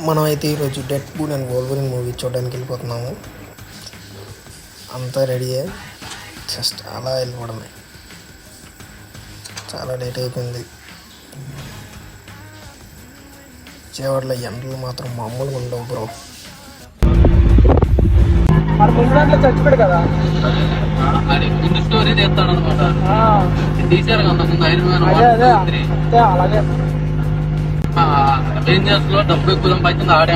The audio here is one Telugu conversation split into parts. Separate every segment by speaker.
Speaker 1: మనం అయితే ఈరోజు డెడ్పూల్ అండ్ వోల్వరిన్ మూవీ చూడడానికి వెళ్ళిపోతున్నాము. అంతా రెడీయే, జస్ట్ అలా వెళ్ళిపోవడమే. చాలా లేట్ అయిపోయింది. విజయవాడలో ఎండలు మాత్రం మామూలుగా ఉండవు బ్రో.
Speaker 2: చచ్చిపోయాడు కదా
Speaker 3: స్టోరీ చేస్తాడు అనమాట. తీసారు కదా ముందు
Speaker 2: అలాగే
Speaker 3: అవెంజర్స్ లో డబ్బు ఎక్కువ సంపాదించింది ఆడే.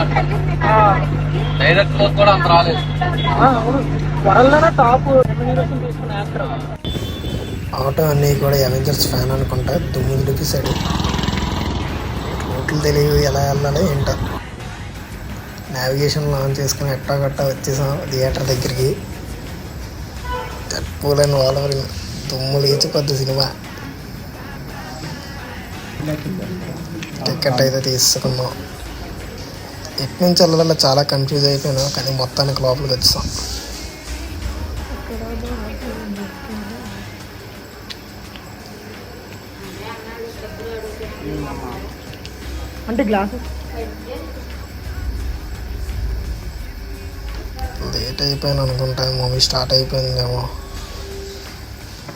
Speaker 3: డైరెక్ట్ లో కూడా అంత రాలేదు.
Speaker 2: వరల్డ్లోనే టాప్ తీసుకున్న యాక్టర్.
Speaker 1: ఆటో అన్నీ కూడా అవెంజర్స్ ఫ్యాన్ అనుకుంటా దుమ్ము దులిపేశాడు. రూట్లు తెలియదు, ఎలా వెళ్ళాలో ఏంటో. నావిగేషన్ లాంచ్ చేసుకుని ఎట్టాగట్టా వచ్చేసాం థియేటర్ దగ్గరికి. డెడ్పూల్ అండ్ వోల్వరిన్ దుమ్ము లేచిపోద్ది సినిమా. టికెట్ అయితే తీసుకున్నాం. ఎటు నుంచి వెళ్ళాలో చాలా కన్ఫ్యూజ్ అయిపోయాను, కానీ మొత్తానికి లోపలికి వచ్చాం.
Speaker 2: అంటే గ్లాసు
Speaker 1: లేట్ అయిపోయాను అనుకుంటా. మూవీ స్టార్ట్ అయిపోయిందేమో.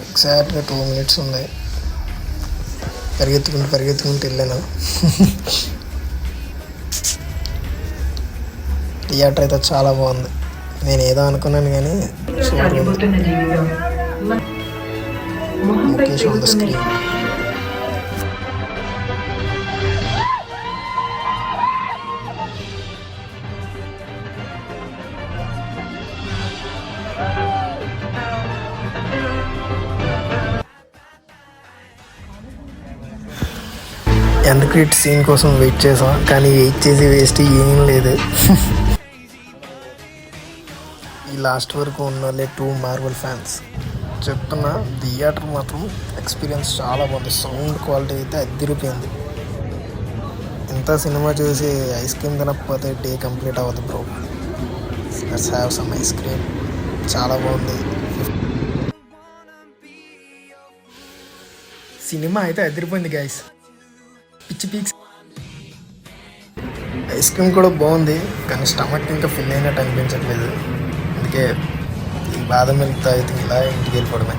Speaker 1: ఎగ్జాక్ట్గా 2 minutes ఉంది. పరిగెత్తుకుంటూ వెళ్ళాను. థియేటర్ అయితే చాలా బాగుంది. నేను ఏదో అనుకున్నాను కానీ సూపర్ ఉంది. Mukesh on the screen. End credit scene కోసం వెయిట్ చేసాం, కానీ వెయిట్ చేసి వేస్ట్ ఏం లేదు. ఈ లాస్ట్ వరకు ఉన్న వాళ్ళే 2 మార్వెల్ ఫ్యాన్స్. చెప్తున్నా, థియేటర్ మాత్రం ఎక్స్పీరియన్స్ చాలా బాగుంది. సౌండ్ క్వాలిటీ అయితే అదిరిపోయింది. ఇంత సినిమా చూసి ఐస్ క్రీమ్ తినకపోతే డే కంప్లీట్ అవ్వదు bro. Let's have some ice cream. చాలా బాగుంది. సినిమా అయితే అదిరిపోయింది గైస్. పిచ్చి పీక్స్. ఐస్ క్రీమ్ కూడా బాగుంది, కానీ స్టమక్ ఇంకా ఫిల్ అయినట్టు అనిపించట్లేదు. అందుకే ఈ బాదం మిల్క్ తాగితే ఇలా ఇంటికి వెళ్ళిపోవడమే.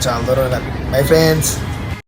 Speaker 1: చాలా దూరం వెళ్ళాలి. Bye friends.